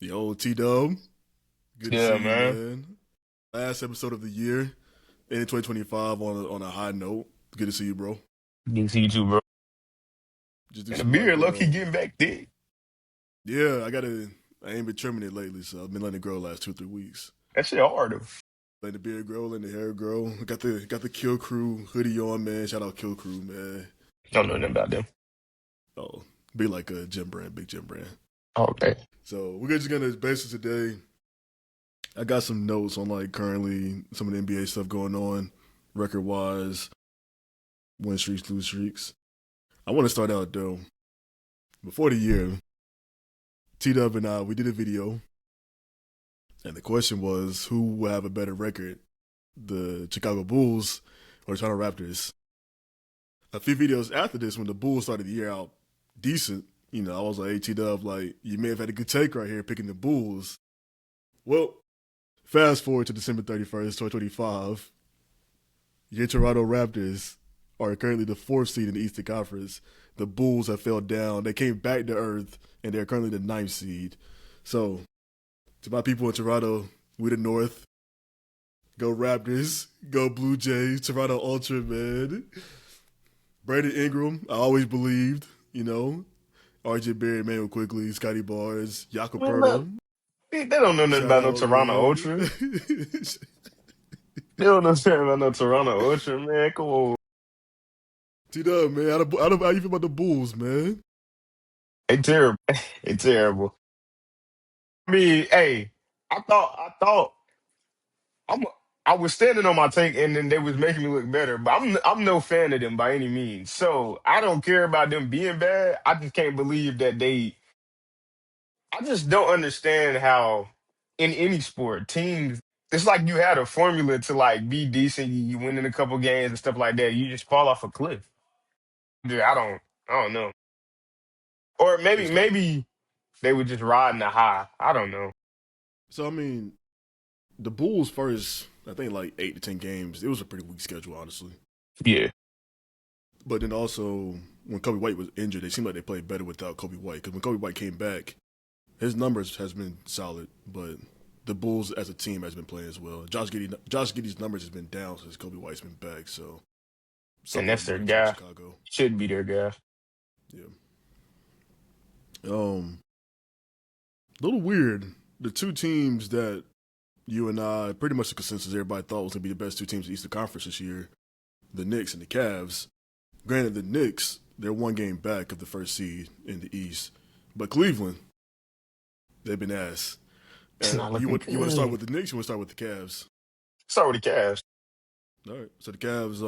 Yo, T Dub, good to see Yeah, you, man. man. Last episode of the year in 2025 on a high note. Good to see you, bro. Good to see you too, bro. Just do And the some like beard, low key getting back thick. yeah, I ain't been trimming it lately, so I've been letting it grow the last 2 or 3 weeks. That shit hard though. Letting the beard grow, letting the hair grow. Got the Kill Crew hoodie on, man. Shout out Kill Crew, man. Don't know nothing about them. Oh, be like a gym brand, big gym brand. Okay. So we're just gonna basically today. I got some notes on like currently some of the NBA stuff going on, record wise, win streaks, lose streaks. I want to start out though. Before the year, T Dub and I we did a video, and the question was who will have a better record, the Chicago Bulls or the Toronto Raptors. A few videos after this, when the Bulls started the year out decent, I was like, "Hey T Dub, like you may have had a good take right here picking the Bulls." Well, fast forward to December 31st, 2025. Your Toronto Raptors are currently the fourth seed in the Eastern Conference. The Bulls have fell down. They came back to earth, and they're currently the ninth seed. So, to my people in Toronto, we the North. Go Raptors. Go Blue Jays. Toronto Ultra, man. Brandon Ingram, I always believed, RJ Barry, Emmanuel Quigley, Scotty Barnes, Jakob Man, look, Pertl. they don't know nothing Shout about no out, Toronto man. Ultra. They don't know nothing about no Toronto Ultra, man. Come on. T-Dub, man. How you feel about the Bulls, man? They terrible. They terrible. I mean, hey, I thought I'm I was standing on my take and then they was making me look better, but I'm no fan of them by any means. So I don't care about them being bad. I just can't believe that I just don't understand how in any sport teams. It's like you had a formula to like be decent. You win in a couple games and stuff like that. You just fall off a cliff. Dude, I don't know. Or maybe It's kind of, maybe they were just riding the high. I don't know. so, I mean, the Bulls first, I think like 8 to 10 games. It was a pretty weak schedule, honestly. Yeah, But then also when Kobe White was injured, it seemed like they played better without Kobe White. Because when Kobe White came back, his numbers has been solid, but the Bulls as a team has been playing as well. Josh Giddey's numbers has been down since Kobe White's been back. So and something that's went their wrong in guy. Chicago. Should be their guy. Yeah. A little weird. The two teams that you and I pretty much the consensus everybody thought was gonna be the best two teams in the Eastern Conference this year, the Knicks and the Cavs. Granted, the Knicks, they're one game back of the first seed in the East. But Cleveland, they've been ass. It's not You looking want to start good. with the Knicks? You want to start with the Cavs? Start with the Cavs. All right. So the Cavs,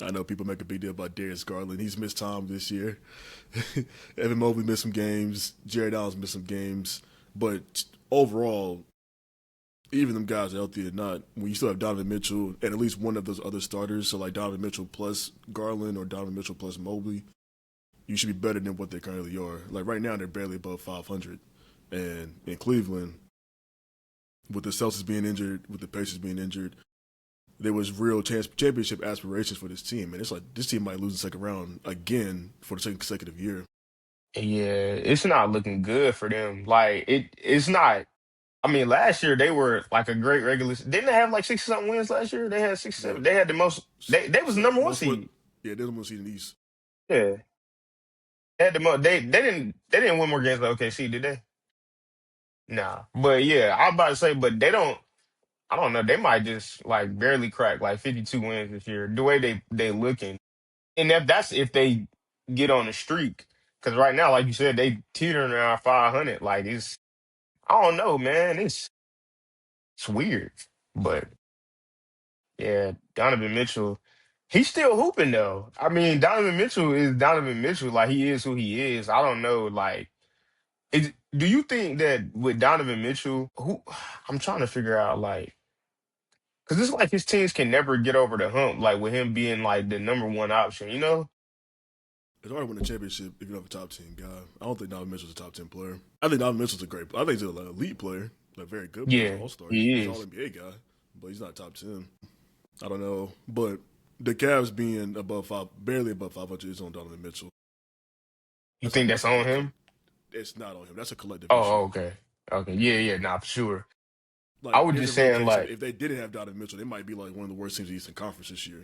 I know people make a big deal about Darius Garland. He's missed time this year. Evan Mobley missed some games. Jared Allen's missed some games. But overall, even them guys healthy or not, when you still have Donovan Mitchell and at least one of those other starters, so like Donovan Mitchell plus Garland or Donovan Mitchell plus Mobley, you should be better than what they currently are. Like right now, they're barely above 500. And in Cleveland, with the Celtics being injured, with the Pacers being injured, there was real championship aspirations for this team. And it's like this team might lose the second round again for the second consecutive year. Yeah, it's not looking good for them. Like it's not. I mean, last year they were like a great regular. Didn't they have like 60 something wins last year? They had 67. Yep. They had the most. They was the number one Most what? seed. Yeah, they're the most seed in the East. Yeah, they had the most. They didn't win more games like OKC, did they? Nah, but yeah, I'm about to say, but they don't. I don't know. They might just like barely crack like 52 wins this year. The way they looking, and that's if they get on the streak. Because right now, like you said, they teetering around 500. Like I don't know, man. It's weird, but yeah, Donovan Mitchell, he's still hooping though. I mean, Donovan Mitchell is Donovan Mitchell. Like he is who he is. I don't know. Like, do you think that with Donovan Mitchell, who I'm trying to figure out, like, because it's like his teams can never get over the hump, like with him being like the number one option, you know? It's hard to win a championship if you don't have a top 10 guy. I don't think Donovan Mitchell's a top 10 player. I think Donovan Mitchell's a great player. I think he's an elite player, a very good player. He's Yeah, an all star. He's he an all is. NBA guy, but he's not top 10. I don't know. But the Cavs being above barely above 500 is on Donovan Mitchell. You think that's That's a on good pick. him? it's not on him. That's a collective issue. Oh, okay. Okay. Yeah, yeah, nah, for sure. I Like, was here's a just real saying, case of like, if they didn't have Donovan Mitchell, they might be like one of the worst teams in the Eastern Conference this year,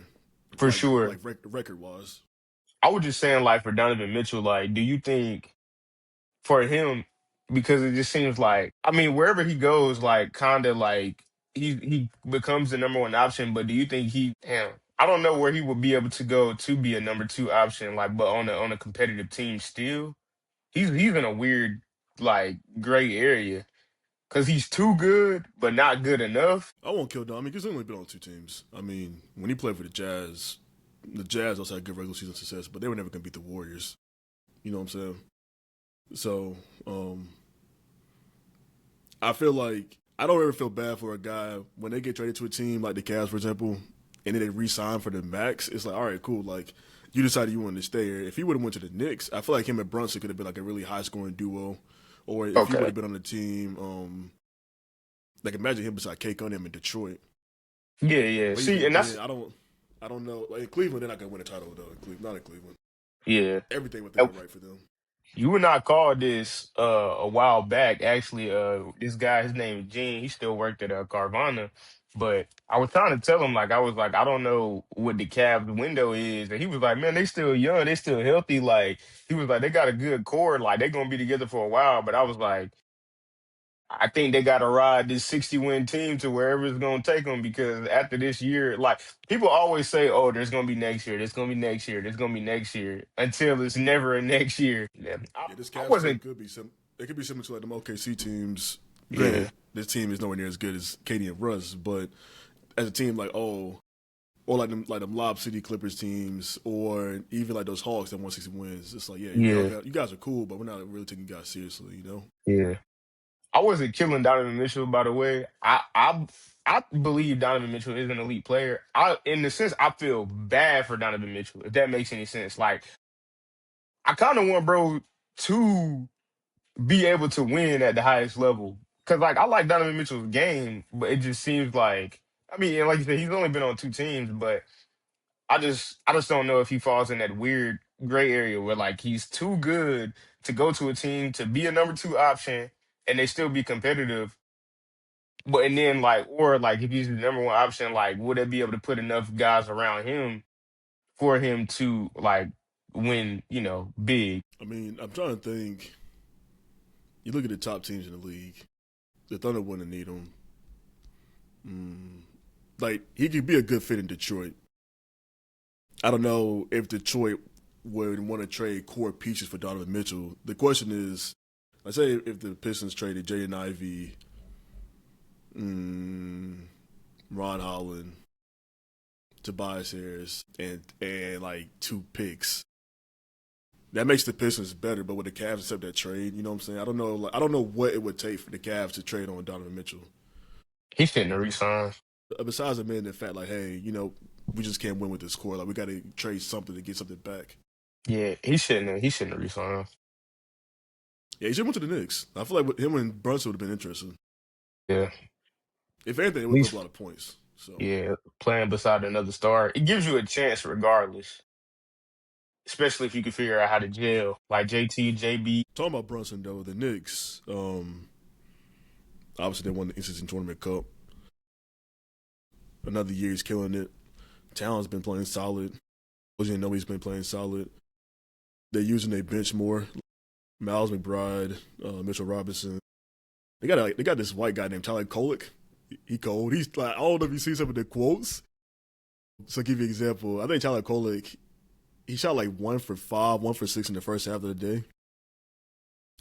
for sure. record wise. I was just saying, like, for Donovan Mitchell, like, do you think for him, because it just seems like, I mean, wherever he goes, like, kind of like he becomes the number one option, but do you think damn, I don't know where he would be able to go to be a number two option, like, but on a competitive team still, he's in a weird, like, gray area because he's too good, but not good enough. I won't kill Donovan because he's only been on two teams. I mean, when he played for the Jazz also had good regular season success, but they were never going to beat the Warriors. You know what I'm saying? So, I feel like I don't ever feel bad for a guy when they get traded to a team like the Cavs, for example, and then they re-sign for the max. It's like, all right, cool. Like, you decided you wanted to stay here. If he would have went to the Knicks, I feel like him and Brunson could have been like a really high-scoring duo. Or if he would Okay. have been on the team, like imagine him beside Kate Cunningham in Detroit. Yeah, yeah. See, Cleveland, and then that's I don't know. Like in Cleveland, they're not gonna win a title though. In Cleveland, not in Cleveland. yeah. Everything would go right for them. You and I called this a while back. Actually, this guy, his name is Gene. He still worked at Carvana, but I was trying to tell him like I was like I don't know what the Cavs window is, and he was like, man, they still young, they still healthy. Like he was like they got a good core, like they gonna be together for a while. But I was like, I think they got to ride this 60-win team to wherever it's going to take them because after this year, like people always say, oh, there's going to be next year, there's going to be next year, there's going to be next year until it's never a next year. Yeah, Yeah, this I Cavs team wasn't, could be some. They could be similar to like the OKC teams. yeah, Granted, this team is nowhere near as good as Katie and Russ, but as a team like or like them Lob City Clippers teams, or even like those Hawks that won 60 wins, it's like yeah, yeah, you guys are cool, but we're not really taking you guys seriously, you know. yeah. I wasn't killing Donovan Mitchell, by the way. I believe Donovan Mitchell is an elite player. In the sense, I feel bad for Donovan Mitchell, if that makes any sense. Like, I kind of want bro to be able to win at the highest level. Cause like I like Donovan Mitchell's game, but it just seems like I mean, and like you said, he's only been on two teams, but I just don't know if he falls in that weird gray area where like he's too good to go to a team to be a number two option and they still be competitive. But and then like or like if he's the number one option, like would they be able to put enough guys around him for him to like win, big? I mean, I'm trying to think. You look at the top teams in the league. The Thunder wouldn't need him. Mm, like he could be a good fit in Detroit. I don't know if Detroit would want to trade core pieces for Donovan Mitchell. The question is, let's say if the Pistons traded Jaden Ivey, mm, Ron Holland, Tobias Harris, and like two picks. That makes the Pistons better, but would the Cavs accept that trade? You know what I'm saying? I don't know. Like, I don't know what it would take for the Cavs to trade on Donovan Mitchell. He shouldn't have re-signed. Besides admitting the fact, like, hey, we just can't win with this core. Like, we got to trade something to get something back. Yeah, he shouldn't have re-signed. Yeah, he should have went to the Knicks. I feel like him and Brunson would have been interesting. Yeah. If anything, it At would put up least a lot of points. So yeah, playing beside another star. It gives you a chance regardless. Especially if you can figure out how to gel. Like JT, JB. talking about Brunson though, the Knicks, obviously they won the in-season tournament cup. Another year he's killing it. Talon's been playing solid. Nobody's been playing solid. They're using their bench more. Miles McBride, Mitchell Robinson. They got this white guy named Tyler Kolek. He cold. He's like I don't know if you see some of the quotes. So I'll give you an example. I think Tyler Kolek, he shot like 1 for 5, 1 for 6 in the first half of the day.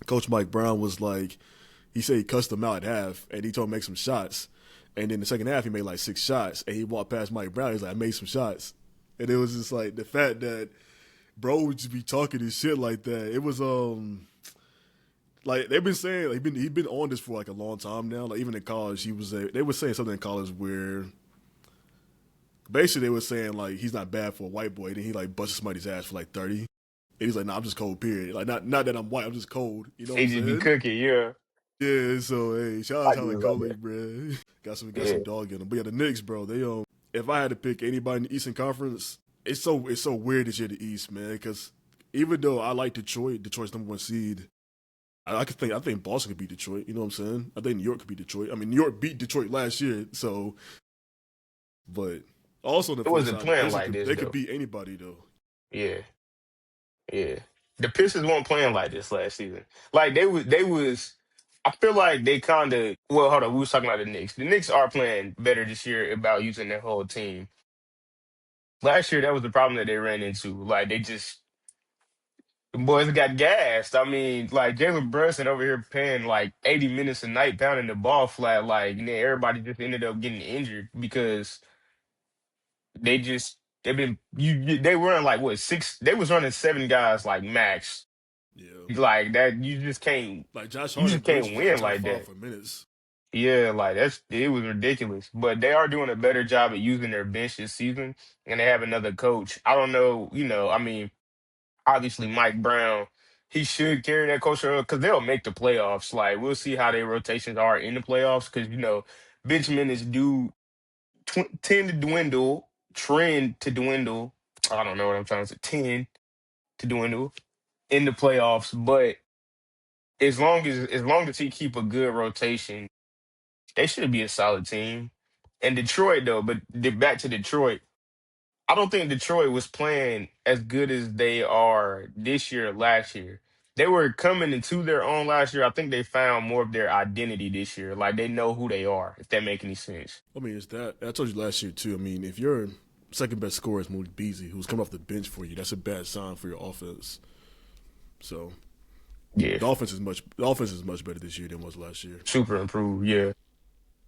Coach Mike Brown was like, he said he cussed him out at half, and he told him to make some shots. And then the second half, he made like 6 shots, and he walked past Mike Brown. He's like, I made some shots. And it was just like the fact that bro would just be talking his shit like that. It was like they've been saying like he'd been on this for like a long time now. Like even in college, they were saying something in college where basically they were saying like he's not bad for a white boy. Then he like busted somebody's ass for like 30. And he's like, nah, I'm just cold. Period. Like not that I'm white, I'm just cold. You know what He I'm just be saying? cooking, yeah. Yeah. So hey, shout out I to Tyler do like that. Coley, bro. Got Yeah. some dog in him. But yeah, the Knicks, bro. They if I had to pick anybody in the Eastern Conference, it's so weird this year the East, man. Because even though I like Detroit's number one seed, I think Boston could beat Detroit. You know what I'm saying? I think New York could beat Detroit. I mean, New York beat Detroit last year, so. But also on the It flip wasn't side, the playing Pistons like could this they could though. beat anybody though. Yeah, yeah. The Pistons weren't playing like this last season. Like they was. I feel like they kind of. Well, hold on. We was talking about the Knicks. The Knicks are playing better this year about using their whole team. Last year, that was the problem that they ran into. Like they just the boys got gassed. I mean, like Jalen Brunson over here paying like 80 minutes a night, pounding the ball flat. Like, and then everybody just ended up getting injured because they've been they run like what six? They was running seven guys like max. Yeah, Like that, like Josh you Hart's just bench can't is like win top like five that. for minutes. Yeah, like it was ridiculous. But they are doing a better job at using their bench this season, and they have another coach. I don't know, I mean, obviously Mike Brown, he should carry that culture because they'll make the playoffs. Like we'll see how their rotations are in the playoffs because bench minutes do tend to dwindle, trend to dwindle. I don't know what I'm trying to say. Tend to dwindle in the playoffs, but as long as he keep a good rotation, they should be a solid team. And Detroit though, but back to Detroit. I don't think Detroit was playing as good as they are this year, last year. They were coming into their own last year. I think they found more of their identity this year. Like they know who they are, if that make any sense. I mean, it's that I told you last year too. I mean, if your second best scorer is Malik Beasley, who's coming off the bench for you, that's a bad sign for your offense. So Yeah. the offense is much better this year than it was last year. Super improved. Yeah.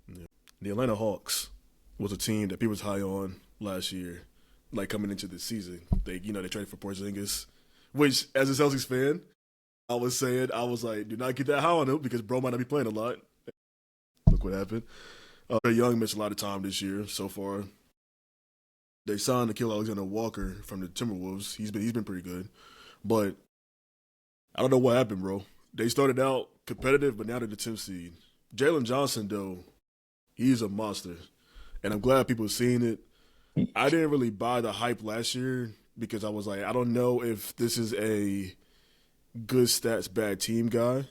Yeah. The Atlanta Hawks was a team that people was high on last year, like coming into the season. They traded for Porzingis, which as a Celtics fan, I was like, do not get that high on him because bro might not be playing a lot. Look what happened. Trae Young missed a lot of time this year so far. They signed Nickeil Alexander Walker from the Timberwolves. He's been pretty good, but I don't know what happened, bro. They started out competitive, but now they're the 10th seed. Jalen Johnson, though, he's a monster, and I'm glad people are seeing it. I didn't really buy the hype last year because I was like, I don't know if this is a good stats, bad team guy.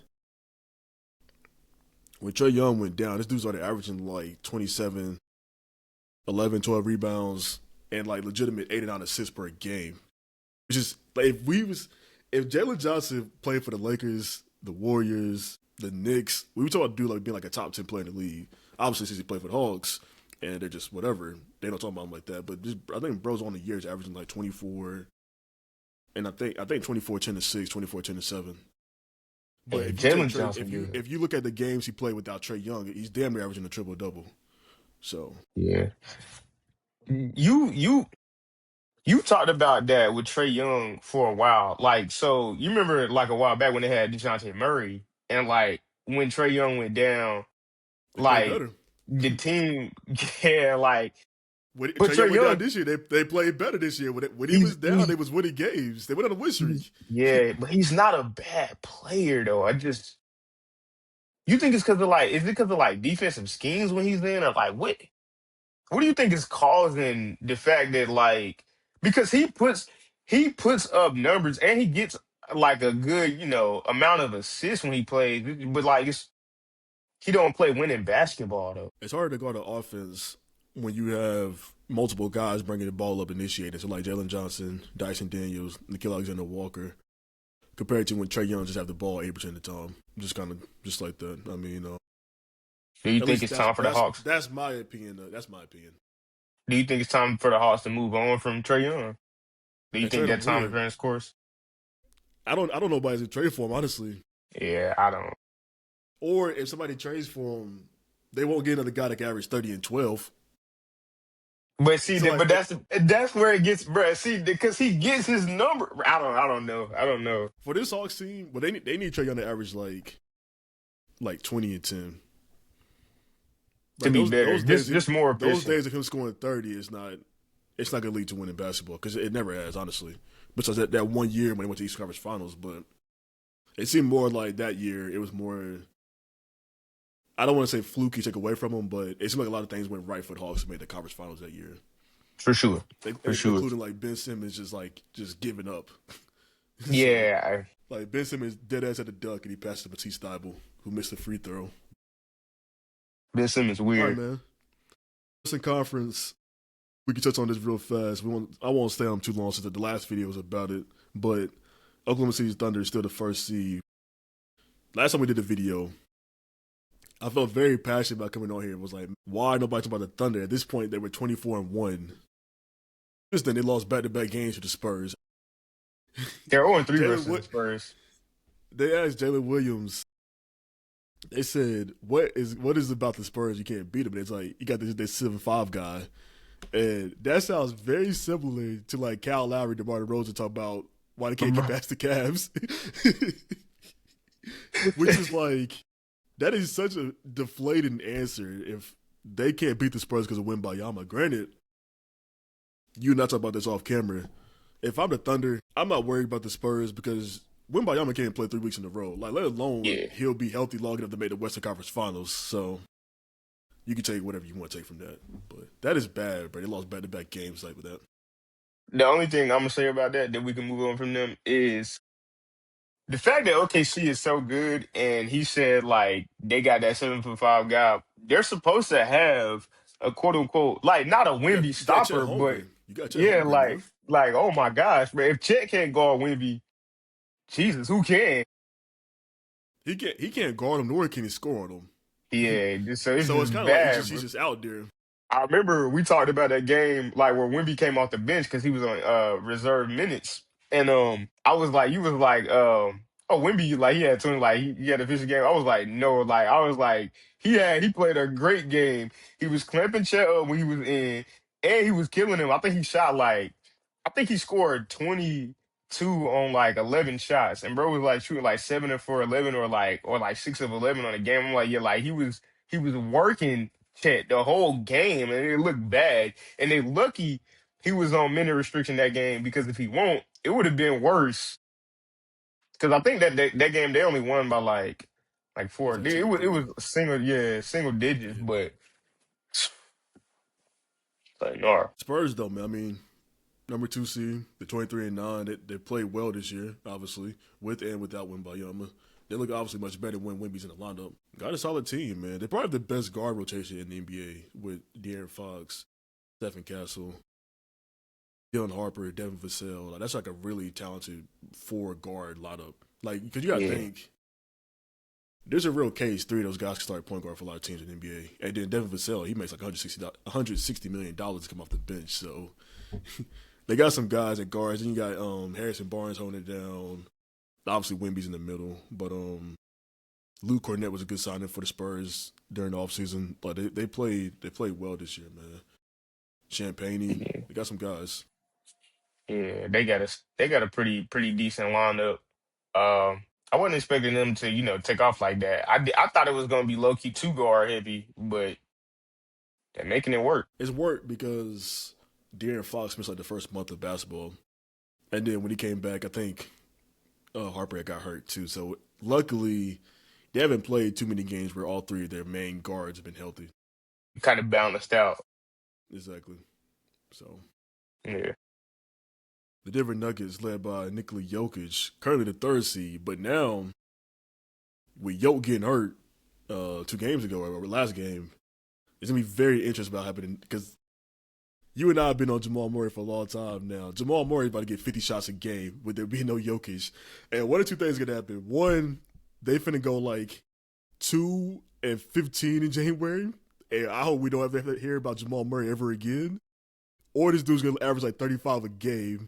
When Trae Young went down, this dude started averaging like 27, 11, 12 rebounds, and like legitimate 8 and 9 assists per game. Which is like if Jalen Johnson played for the Lakers, the Warriors, the Knicks, we were talking about dude like being like a top 10 player in the league. Obviously, since he played for the Hawks, and they're just whatever. They don't talk about him like that. But I think bro's on the years averaging like 24, and I think 24, 10 to 6, 24, 10 to 7. But And if you take Jalen Trey, Johnson, good. if you look at the games he played without Trae Young, he's damn near averaging a triple double. So Yeah. You talked about that with Trey Young for a while. Like, so you remember like a while back when they had DeJounte Murray and like when Trey Young went down, they played like better. the team, yeah, like, When but Trae Young Trey went down Young, this year, they played better this year. When he was he's, down, he's, they was winning games. They went on a win streak. yeah, but he's not a bad player though. You think it's because of like, is it because of like defensive schemes when he's in or like what? What do you think is causing the fact that like because he puts up numbers and he gets like a good amount of assists when he plays, but like he don't play winning basketball though. It's hard to guard the offense when you have multiple guys bringing the ball up initiated. So like Jalen Johnson, Dyson Daniels, Nickeil Alexander Walker, compared to when Trae Young just have the ball 8% of the time. Just like that. I mean, Do you at think least it's time for the Hawks? that's my opinion. That's my opinion. Do you think it's time for the Hawks to move on from Trey Young? Do you And think trade that him time where? is ran its course? I don't know nobody's in trade for him honestly. Yeah, I don't. Or if somebody trades for him, they won't get another guy that can average 30 and 12. But see, So like that's where it gets, bruh. See, because he gets his number. I don't know. for this Hawks team, well they need Trae Young to average like 20 and 10. To Like be better, just more those efficient. days of him scoring 30 is not it's not gonna lead to winning basketball because it never has honestly. Besides that 1 year when they went to East Conference Finals, but it seemed more like that year it was more. I don't want to say fluky take away from them, but it seemed like a lot of things went right for the Hawks to make the conference finals that year. For sure. For sure. Including like Ben Simmons just giving up. So Yeah. Like Ben Simmons dead ass at the duck and he passed to Matisse Thybulle, who missed a free throw. Ben Simmons All right, weird. man. Western Conference. We can touch on this real fast. I won't stay on too long since the last video was about it. But Oklahoma City Thunder is still the first seed. Last time we did a video, I felt very passionate about coming on here. It was like, why nobody talking about the Thunder? At this point, they were 24-1. Just then, they lost back-to-back games to the Spurs. They're 0-3 Jalen, versus the Spurs. they asked Jalen Williams. They said, "What is about the Spurs? You can't beat them." And it's like you got this 7'5" guy, and that sounds very similar to like Kyle Lowry, DeMar DeRozan talk about why they can't get past the Cavs, which is like that is such a deflating answer if they can't beat the Spurs because of Wembanyama. Granted, you and I talk about this off camera. If I'm the Thunder, I'm not worried about the Spurs because Wembanyama can't play 3 weeks in a row. Like, let alone Yeah. he'll be healthy long enough to make the Western Conference Finals. So you can take whatever you want to take from that. But that is bad, bro. They lost back-to-back games like with that. The only thing I'm gonna say about that we can move on from them is the fact that OKC is so good, and he said like they got that 7'5" guy. They're supposed to have a quote unquote like not a Wimby You got Chet stopper, but Holmgren. You got Chet yeah, Holmgren, man. like oh my gosh, man, if Chet can't guard Wimby, Jesus, who can? He can't guard him nor can he score on him. Yeah, so it's So it's just kind of like bad, he's bro. just out there. I remember we talked about that game, like where Wimby came off the bench because he was on reserve minutes, and I was like, you was like, oh Wimby, like he had 20, like he had a finish game. I was like, no, like I was like, he played a great game. He was clamping Chet up when he was in, and he was killing him. I think he shot like, I think he scored 22 on like 11 shots, and bro was like shooting like 7 for 11 or like 6 of 11 on a game. I'm like, yeah, like he was working Chet the whole game, and it looked bad. And they lucky he was on minute restriction that game because if he won't, it would have been worse. Because I think that game they only won by like It was four. like It two or was it three. was single digits, Yeah. but like no. Spurs though, man. I mean, number 2 seed, the 23-9. They played well this year, obviously, with and without Wembanyama. They look obviously much better when Wemby's in the lineup. Got a solid team, man. They probably have the best guard rotation in the NBA with De'Aaron Fox, Stephen Castle, Dylan Harper, Devin Vassell. Like, that's like a really talented 4 guard lineup. Like, because you got to Yeah. think, there's a real case 3 of those guys can start point guard for a lot of teams in the NBA. And then Devin Vassell, he makes like $160 million to come off the bench. So they got some guys at guards. Then you got Harrison Barnes holding it down. Obviously, Wemby's in the middle. But Luke Cornett was a good signing for the Spurs during the offseason. But they played well this year, man. Champagne, Yeah, they got some guys. yeah, they got a pretty decent lineup. I wasn't expecting them to take off like that. I thought it was gonna be low key 2 guard heavy, but they're making it work. It's worked because De'Aaron Fox missed like the first month of basketball. And then when he came back, I think Harper got hurt too. So luckily, they haven't played too many games where all 3 of their main guards have been healthy. Kind of balanced out. Exactly. So Yeah. the Denver Nuggets, led by Nikola Jokic, currently the 3rd seed, but now with Jokic getting hurt 2 games ago or last game, it's gonna be very interesting about happening because you and I have been on Jamal Murray for a long time now. Jamal Murray is about to get 50 shots a game with there being no Jokic, and one or two things gonna happen. One, they finna go like 2-15 in January, and I hope we don't ever hear about Jamal Murray ever again. Or this dude's gonna average like 35 a game.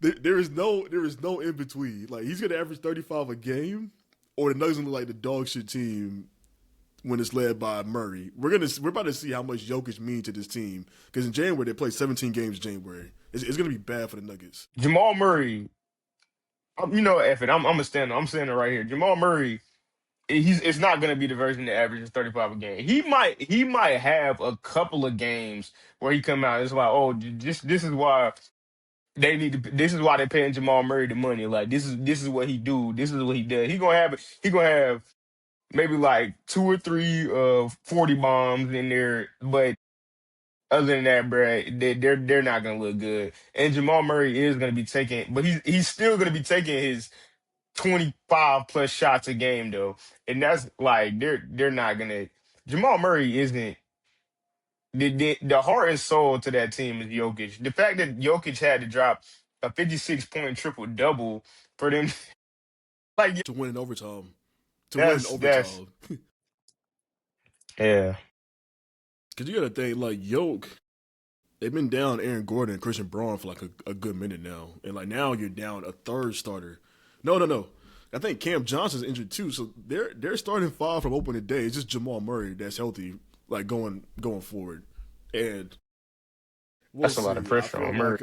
there is no in between. Like he's gonna average 35 a game, or the Nuggets gonna look like the dog shit team when it's led by Murray. We're about to see how much Jokic means to this team because in January they play 17 games in January. It's gonna be bad for the Nuggets. Jamal Murray, F it. I'm I'm standing right here. Jamal Murray, it's not gonna be the version that averages 35 a game. He might have a couple of games where he come out. It's like, oh, this is why they need to. This is why they're paying Jamal Murray the money. Like this is what he do. This is what he does. He gonna have maybe like 2 or 3 40 bombs in there, but Other than that, bro, they're not gonna look good. And Jamal Murray is gonna be taking, but he's still gonna be taking his 25 plus shots a game though, and that's like they're not gonna. Jamal Murray isn't the heart and soul to that team is Jokic. The fact that Jokic had to drop a 56-point triple double for them, like To win in overtime. To win in that's overtime. yeah, Because you got to think, like, Yoke, they've been down Aaron Gordon and Christian Braun for like a good minute now. And like now you're down a third starter. No, no, no. I think Cam Johnson's injured too. So they're starting five from opening day. It's just Jamal Murray that's healthy, like going forward. And we'll that's a lot of see. pressure on Murray.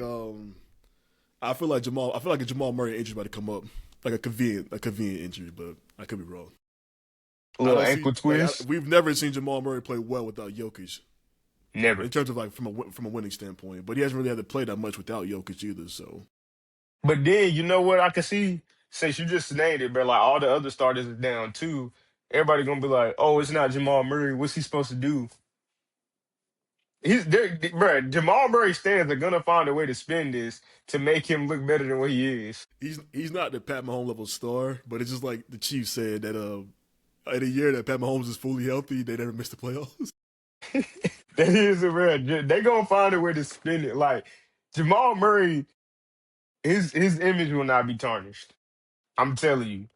I feel like a Jamal Murray injury about to come up. Like a convenient injury, but I could be wrong. A I little don't see ankle twist, we've never seen Jamal Murray play well without Jokic never. in terms of like from a winning standpoint. But he hasn't really had to play that much without Jokic either. So But then you know what I can see since you just named it, bro. Like all the other starters is down too. Everybody gonna be like, "Oh, it's not Jamal Murray. What's he supposed to do?" He's there, bro. Jamal Murray stands are gonna find a way to spin this to make him look better than what he is. he's not the Pat Mahomes level star, but it's just like the Chiefs said that in a year that Pat Mahomes is fully healthy, they never miss the playoffs. That is a real. They gonna find a way to spin it. Like Jamal Murray, his image will not be tarnished. I'm telling you.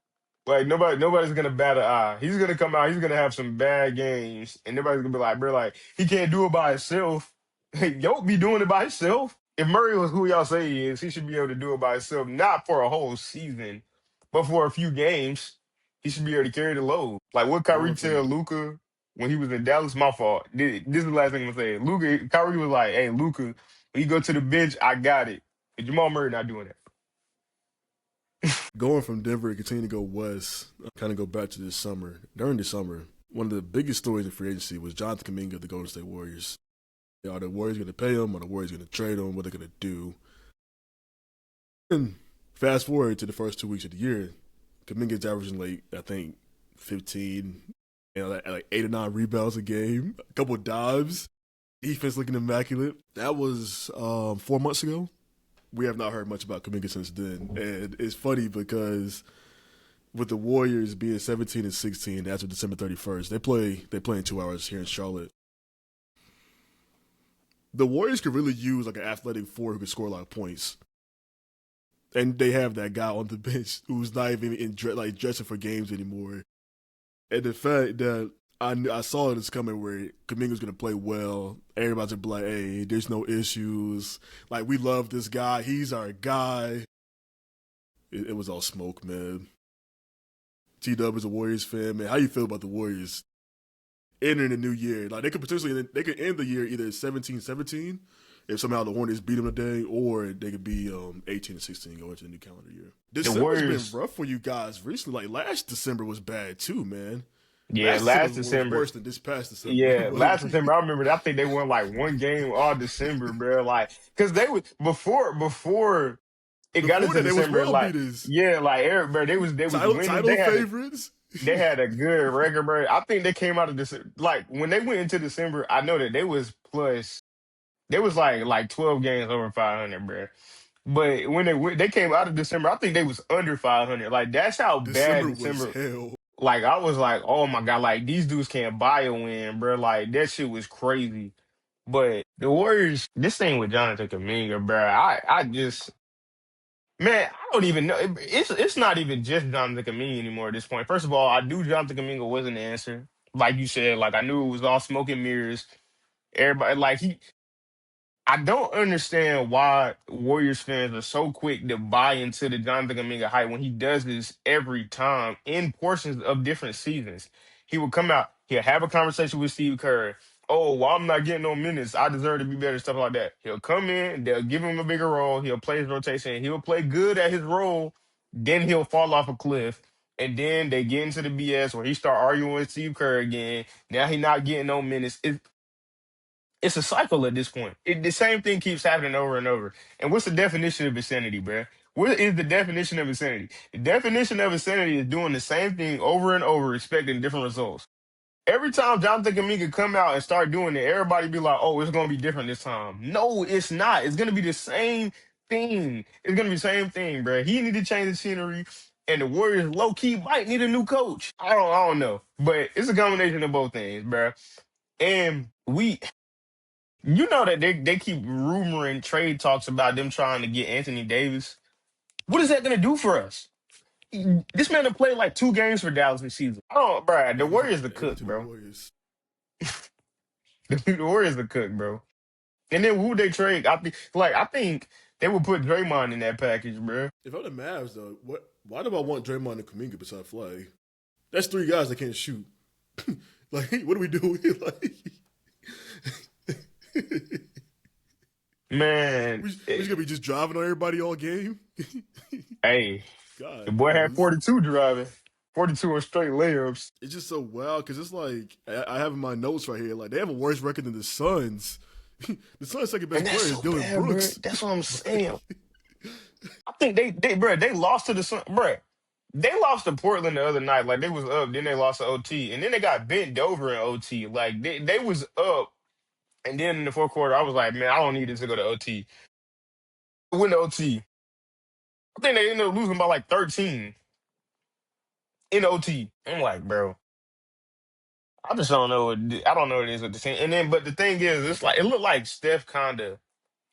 Like nobody's gonna bat an eye. He's gonna come out. He's gonna have some bad games, and nobody's gonna be like, bro, like he can't do it by himself. Yo, be doing it by himself. If Murray was who y'all say he is, he should be able to do it by himself, not for a whole season, but for a few games. He should be able to carry the load. Like what Kyrie Going tell from Luca when he was in Dallas. My fault. This is the last thing I'm gonna say. Luca, Kyrie was like, "Hey, Luca, when you go to the bench, I got it." And Jamal Murray not doing that. going from Denver and continue to go west, kind of go back to this summer. During the summer, one of the biggest stories in free agency was Jonathan Kuminga of the Golden State Warriors. Are the Warriors going to pay him? Are the Warriors going to trade him? What are they going to do? And fast forward to the first 2 weeks of the year, Kuminga's averaging like I think 15, like 8 or 9 rebounds a game, a couple of dives, defense looking immaculate. That was 4 months ago. We have not heard much about Kuminga since then, and it's funny because with the Warriors being 17-16 after December 31st, they play in 2 hours here in Charlotte. The Warriors could really use like an athletic four who could score a lot of points. And they have that guy on the bench who's not even dressing for games anymore. And the fact that I saw this coming where Kuminga's going to play well, everybody's going to be like, hey, there's no issues. Like, we love this guy. He's our guy. It was all smoke, man. T-Dub is a Warriors fan, man. How you feel about the Warriors entering the new year? Like, they could end the year either 17-17 if somehow the Hornets beat them today, or they could be 18-16 going into the new calendar year. The December's Warriors, been rough for you guys recently. Like last December was bad too, man. yeah, Last December last was December. worse than this past December. Yeah, last December, I remember. I think they won like one game all December, bro. Like, cause they was before it got Before into that, they was December. world Like, beaters, yeah, like Eric, bro, they was winning. title favorites. They had a good record, bro. I think they came out of this like when they went into December. I know that they was plus. They was like 12 games over 500, bro. But when they came out of December, I think they was under 500. Like that's how bad December was December. hell. Like I was like, oh my god, like these dudes can't buy a win, bro. Like that shit was crazy. But the Warriors, this thing with Jonathan Kuminga, bro. I just man, I don't even know. It's not even just Jonathan Kuminga anymore at this point. First of all, I knew Jonathan Kuminga wasn't the answer. Like you said, like I knew it was all smoke and mirrors. Everybody like he I don't understand why Warriors fans are so quick to buy into the Jonathan Kuminga hype when he does this every time in portions of different seasons. He will come out, he'll have a conversation with Steve Kerr. Oh, well, I'm not getting no minutes. I deserve to be better, stuff like that. He'll come in, they'll give him a bigger role, he'll play his rotation, he'll play good at his role, then he'll fall off a cliff. And then they get into the BS where he start arguing with Steve Kerr again. Now he not getting no minutes. It's a cycle at this point. The same thing keeps happening over and over. And what's the definition of insanity, bruh? What is the definition of insanity? The definition of insanity is doing the same thing over and over, expecting different results. Every time Jonathan Kaminga come out and start doing it, everybody be like, "Oh, it's gonna be different this time." No, it's not. It's gonna be the same thing. It's gonna be the same thing, bro. He need to change the scenery, and the Warriors low key might need a new coach. I don't know, but it's a combination of both things, bro. And you know that they keep rumoring trade talks about them trying to get Anthony Davis. What is that gonna do for us? This man have played like 2 games for Dallas this season. I don't, bro. The Warriors the He went cook, to the bro. Warriors. The Warriors the cook, bro. And then who they trade? I think they would put Draymond in that package, bro. If I'm the Mavs though, why do I want Draymond and Kuminga beside Flay? That's three guys that can't shoot. Like, what are we doing? Like, Man, we just gonna be just driving on everybody all game. hey, the God, boy bro, had 42 driving, 42 on straight layups. it's just so wild because it's like I have in my notes right here. Like they have a worse record than the Suns. The Suns' second And best that's player is so Dylan bad, bro. Brooks. That's what I'm Like, saying. I think they lost to the Sun, bro. They lost to Portland the other night. Like they was up, then they lost to OT, and then they got bent over in OT. Like they was up, and then in the fourth quarter, I was like, man, I don't need this to go to OT. Win the OT. I think they ended up losing by like 13 in OT. I'm like, bro, I just don't know. I don't know what it is with the team. And then, but the thing is, it's like it looked like Steph kind of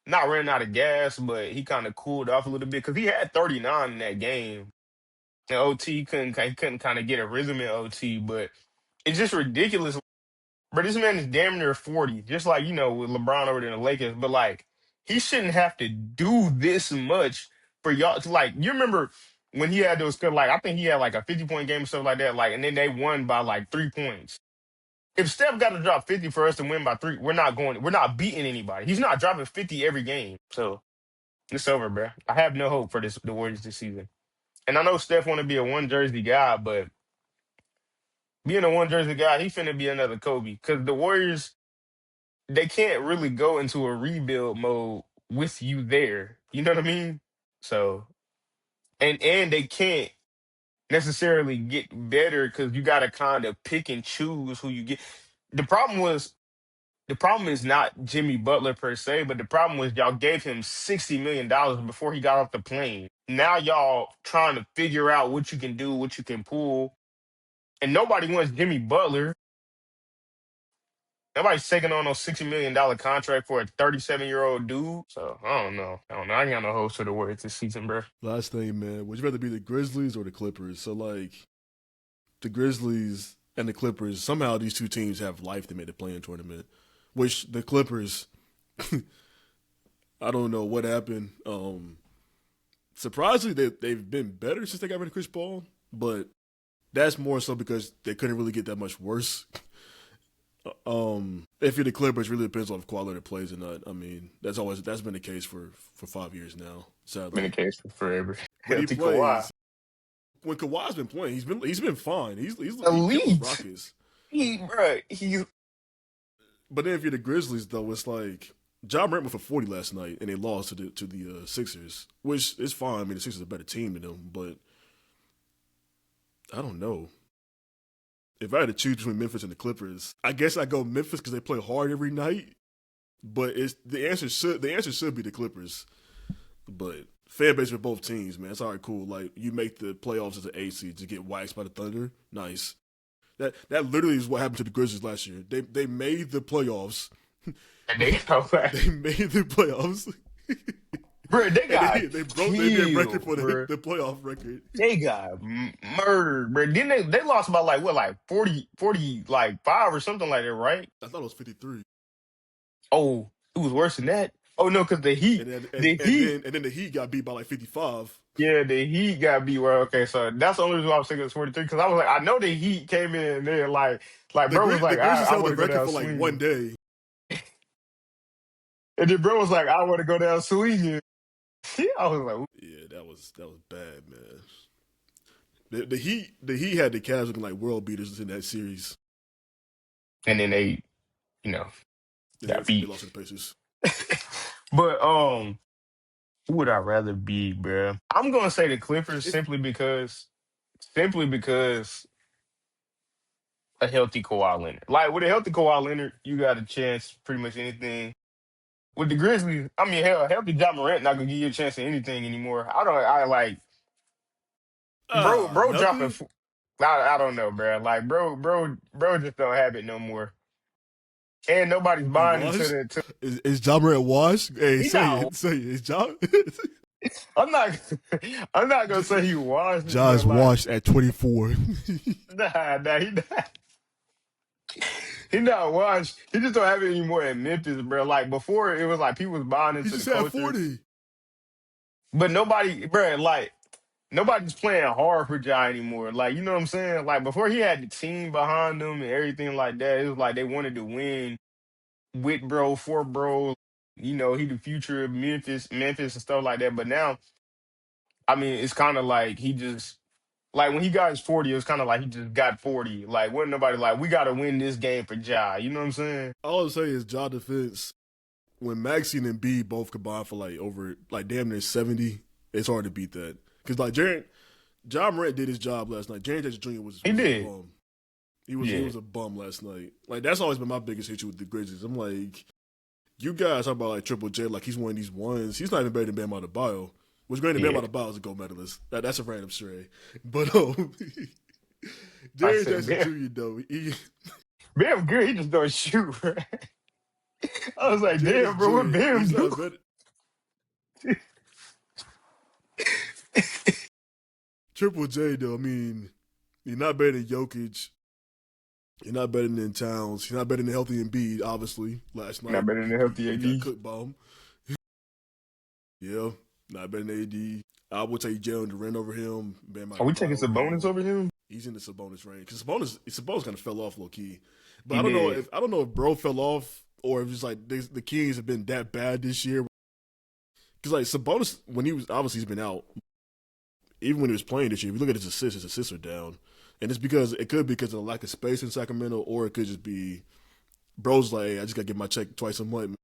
not ran out of gas, but he kind of cooled off a little bit because he had 39 in that game. In OT, he couldn't kind of get a rhythm in OT, but it's just ridiculous. But this man is damn near 40, just like with LeBron over there in the Lakers. But like, he shouldn't have to do this much for y'all to like. You remember when he had those good, like I think he had like a 50-point game or stuff like that, like, and then they won by like 3 points. If Steph got to drop 50 for us to win by three, we're not beating anybody. He's not dropping 50 every game. So it's over, bro. I have no hope for the Warriors this season. And I know Steph want to be a one jersey guy, but being a one jersey guy, he finna be another Kobe. Because the Warriors, they can't really go into a rebuild mode with you there. You know what I mean? So and they can't necessarily get better because you gotta kind of pick and choose who you get. The problem was the problem is not Jimmy Butler per se, but the problem was y'all gave him $60 million before he got off the plane. Now y'all trying to figure out what you can do, what you can pull, and nobody wants Jimmy Butler. Nobody's taking on no $60 million contract for a 37-year-old dude. So I don't know. I ain't got no hopes for the Warriors this season, bro. last thing, man, would you rather be the Grizzlies or the Clippers? So like the Grizzlies and the Clippers, somehow these two teams have life to make the play-in tournament. Which the Clippers, I don't know what happened. Surprisingly, they've been better since they got rid of Chris Paul, but that's more so because they couldn't really get that much worse. If you're the Clippers, it really depends on if Kawhi plays or not. I mean, that's been the case for 5 years now, Been the sadly. case for forever. When he Healthy Kawhi. plays, when Kawhi's been playing, he's been fine. He killed the Elite. Rockets. He's But then if you're the Grizzlies, though, it's like John Morant went for 40 last night, and they lost to the Sixers, which is fine. I mean, the Sixers are a better team than them, but I don't know. If I had to choose between Memphis and the Clippers, I guess I go Memphis because they play hard every night. But the answer should be the Clippers. But fan base for both teams, man, it's all right, cool. Like you make the playoffs as an 8 seed to get waxed by the Thunder, nice. That literally is what happened to the Grizzlies last year. They made the playoffs. and they go back. They made the playoffs. Bro, they And got they broke their record killed, for bro. the playoff record. They got murdered, bro. Then they lost by like what, like 40, like 5 or something like that, right? I thought it was 53. Oh, it was worse than that. Oh no, because And then the Heat, and then the Heat got beat by like 55. yeah, the Heat got beat. Well, okay, so that's the only reason why I was thinking it was 43 because I was like, I know the Heat came in there like bro was The like, Grizzlies I held want the to go record down for like one swinging, day. and then bro was like, I want to go down swinging. I was like, Yeah, that was bad, man. The Heat had the Cavs looking like world beaters in that series. and then they, you know, got They beat. lost to the Pacers. But who would I rather be, bro? I'm gonna say the Clippers If simply because a healthy Kawhi Leonard. Like with a healthy Kawhi Leonard, you got a chance pretty much anything. With the Grizzlies, I mean, hell, healthy John Morant not gonna give you a chance at anything anymore. I like, bro dropping. Nothing. I don't know, bro. Like, bro just don't have it no more. And nobody's He buying into washed. the. To, Is Ja Morant washed? Hey, he say not. it. Say it. Is Ja? I'm not. I'm not gonna say he washed it, Ja's but like, washed at 24. nah, he not. He not washed. He just don't have it anymore in Memphis, bro. Like before, it was like people was buying He into the just had culture, 40. but nobody, bro. Like nobody's playing hard for Ja anymore. Like you know what I'm saying? Like before, he had the team behind him and everything like that. It was like they wanted to win with bro, for bro. You know, he the future of Memphis and stuff like that. But now, I mean, it's kind of like he just like when he got his 40, it was kind of like he just got 40. Like wasn't nobody like we got to win this game for Ja. You know what I'm saying? All I'll say is Ja defense. When Maxey and Embiid both combined for like over like damn near 70, it's hard to beat that. Because like Ja Morant did his job last night. Jaren Jackson Jr. He was a did. bum. He Yeah. was a bum last night. Like that's always been my biggest issue with the Grizzlies. I'm like, you guys talk about like Triple J like he's one of these ones. He's not even better than Bam Adebayo. Which granted, Bam Yeah. Adebayo is a gold medalist. That's a random stray. But I Jaren said, Jackson Bam, Jr. though, Bam good. He just don't shoot. Bro. I was like, Jaren damn, Jackson bro, what Jr. Bam He's do? not better. Triple J though, I mean, he's not better than Jokic. He's not better than Towns. He's not better than healthy Embiid, obviously, last Not night. better than healthy He got AD. cooked by him. Yeah, not better than AD. I would take Jalen Duran over him. Bam Are we taking Adebayo over Sabonis him. over him? He's in the Sabonis range. Because Sabonis kind of fell off low key. But He did. I don't know if bro fell off or if it's like the Kings have been that bad this year. Because like Sabonis, when he was obviously he's been out, even when he was playing this year, if you look at his assists are down. And it's it could be because of the lack of space in Sacramento, or it could just be bro's like, hey, I just gotta get my check twice a month.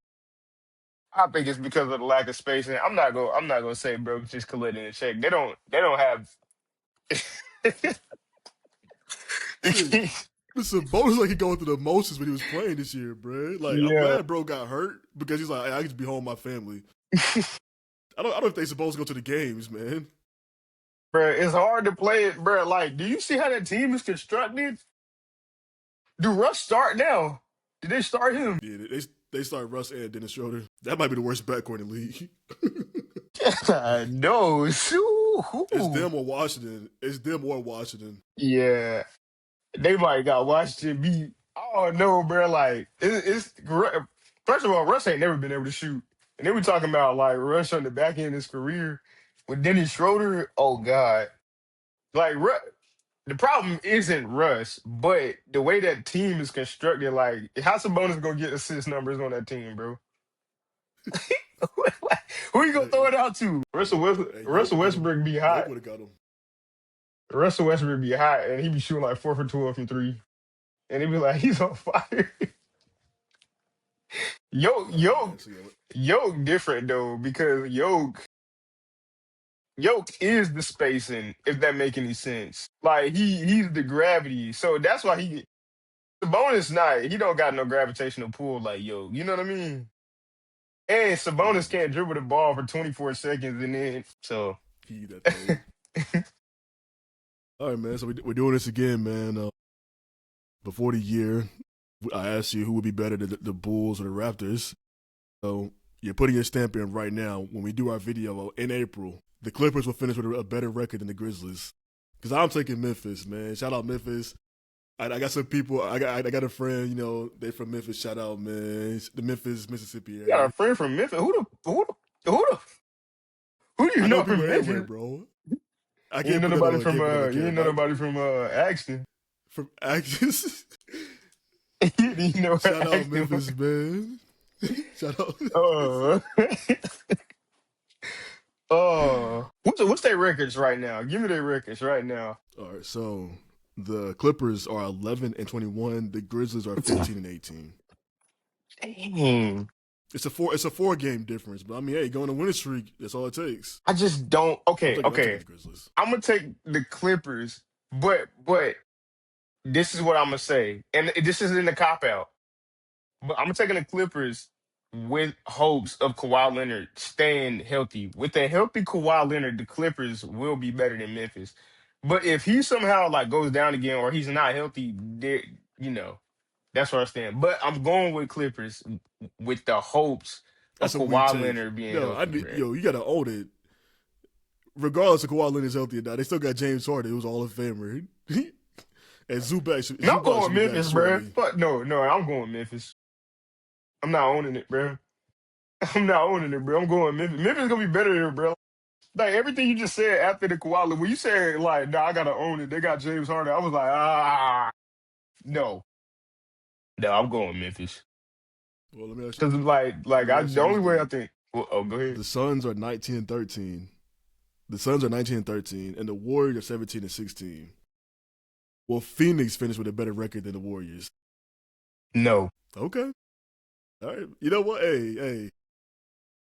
I think it's because of the lack of space. And I'm not gonna say bro just collecting a check. They don't have Shit. Listen, Sabonis like he going through the motions when he was playing this year, bro. Like I'm Yeah. glad bro got hurt because he's like, hey, I can just be home with my family. I don't know if they supposed to go to the games, man. Bro, it's hard to play it, bro. Like, do you see how that team is constructed? Do Russ start now? Did they start him? Yeah, they start Russ and Dennis Schroeder. That might be the worst backcourt in the league. No. Shoo. It's them or Washington. It's them or Washington. Yeah. They might got Washington beat. Oh no, bro. Like first of all, Russ ain't never been able to shoot. And then we talking about like Russ on the back end of his career with Dennis Schroeder. Oh God. Like the problem isn't Russ, but the way that team is constructed, like how Sabonis gonna get assist numbers on that team, bro? Who you gonna throw it out to? Hey, Russell Westbrook be Yoke hot. would have got him. Russell Westbrook be hot, and he be shooting like 4 for 12 from three, and he be like he's on fire. Man, so, yeah, Yoke different though because Yoke is the spacing. If that make any sense, like he's the gravity, so that's why the bonus not he don't got no gravitational pull like Yoke. You know what I mean? And yeah, Sabonis can't dribble the ball for 24 seconds and then so. he that thing. All right, man. So we're doing this again, man. Before the year, I asked you who would be better, the Bulls or the Raptors. So you're putting your stamp in right now. When we do our video in April, the Clippers will finish with a better record than the Grizzlies. Because I'm taking Memphis, man. Shout out Memphis. I got some people. I got a friend. You know, they from Memphis. Shout out, man. It's the Memphis, Mississippi You got a area. friend from Memphis. Who do you I know know people from everywhere, Memphis? bro. I You ain't can't know put that nobody on. from Can't put that on you ain't know camera. nobody from Axton. From Actions. You didn't know Shout what out Axton was. Memphis, man. Shout out. Uh, what's their records right now? Give me their records right now. All right, so the Clippers are 11-21. The Grizzlies are 15-18. Dang. It's a 4 game difference, but I mean, hey, going to winning streak, that's all it takes. I just don't I'm okay, taking okay. the Grizzlies. I'm gonna take the Clippers, but this is what I'm gonna say, and this isn't a cop out. But I'm taking the Clippers with hopes of Kawhi Leonard staying healthy. With a healthy Kawhi Leonard, the Clippers will be better than Memphis. But if he somehow like goes down again or he's not healthy, there, you know, that's where I stand. But I'm going with Clippers with the hopes of That's a weak Kawhi take. Leonard being No, healthy, man. you gotta own it. Regardless of Kawhi Leonard's healthy or not, they still got James Harden, who's all in famer, and Zubac No, I'm going should be back Memphis, bro. shortly. Fuck no, I'm going Memphis. I'm not owning it, bro. I'm not owning it, bro. I'm going Memphis. Memphis gonna be better than bro. Like everything you just said after the Kawhi, when you said like, nah, I gotta own it. They got James Harden. I was like, no, no, I'm going Memphis. Well, let me ask you. Cause Let me I ask the you only this way I then: think. Well, oh, go ahead. the Suns are 19-13. The Suns are 19-13, and the Warriors are 17-16. Will Phoenix finish with a better record than the Warriors? No, Okay. All right. You know what? Hey.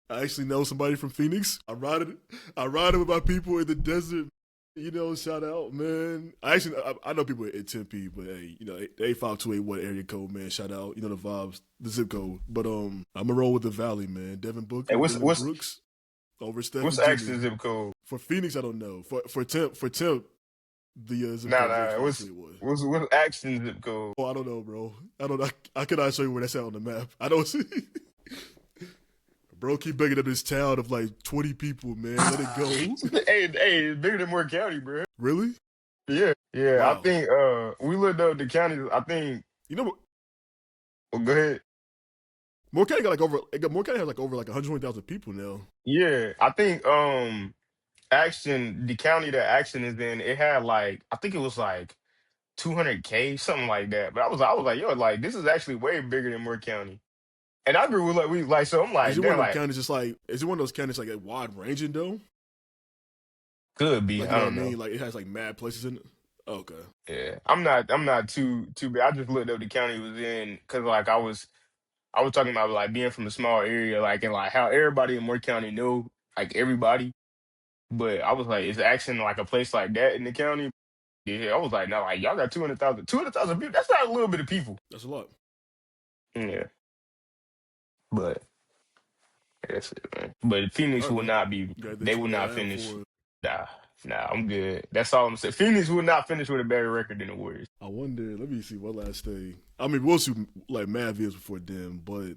I actually know somebody from Phoenix. I ride it with my people in the desert. You know, shout out, man. I know people at Tempe, but hey, you know, 85281 area code, man. Shout out, you know the vibes, the zip code. But I'm gonna roll with the Valley, man. Devin hey, Booker, Dylan Brooks, over Steph what's and Jimmy. Axton zip code? For Phoenix, I don't know. For Temp, the zip Nah, code is nah. 85281. What's Axton zip code? Oh, I don't know, bro. I don't know. I cannot show you where that's at on the map. I don't see. Bro, keep begging up this town of like 20 people, man. Let it go. Hey, it's bigger than Moore County, bro. Really? Yeah. I Wow. think we looked up the counties. I think. You know, Well, go ahead. Moore County Moore County has like over like 120,000 people now. Yeah, I think Action, the county that Action is in, it had like I think it was like 200K, something like that. But I was like, yo, like this is actually way bigger than Moore County. And I agree with like we like so I'm Is like, it one they're of them like counties is it one of those counties like wide ranging though? could be, Like, you I know what don't I know. mean? Like it has like mad places in it. Okay. Yeah. I'm not too big. I just looked up the county it was in because like I was talking about like being from a small area, like and like how everybody in Moore County knew like everybody. But I was like, is Action like a place like that in the county? Yeah, I was like, no, like y'all got 200,000 people. That's not a little bit of people. That's a lot. Yeah, but that's it, man. But All Phoenix right, will man. not be. You got They that will you not gotta have finish. for Nah, I'm good. That's all I'm saying. Phoenix will not finish with a better record than the Warriors. I wonder, let me see what last thing. I mean, we'll see like mad videos before then, but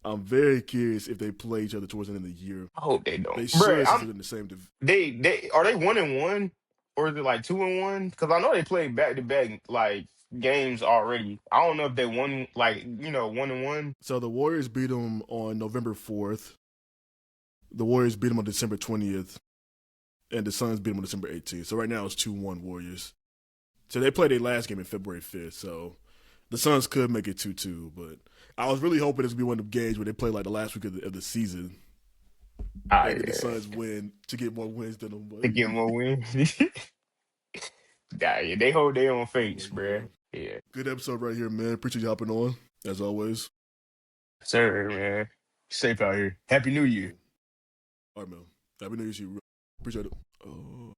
I'm very curious if they play each other towards the end of the year. I hope they don't, They bro. should since they're in the same division. They are they 1-1 or is it like 2-1? Because I know they played back to back like games already. I don't know if they won like 1-1. So the Warriors beat them on November 4th. The Warriors beat them on December 20th. And the Suns beat them on December 18th. So right now it's 2-1 Warriors. So they played their last game in February 5th. So the Suns could make it 2-2. But I was really hoping this would be one of the games where they play like the last week of the season. Ah, And the yeah, Suns win to get more wins than them. But to get more wins. Nah, yeah, they hold their own oh face, my bruh. God. Yeah, Good episode right here, man. Appreciate you hopping on, as always. sir, man. Safe out here. Happy New Year. All right, man. Happy New Year to you. Appreciate it. Oh.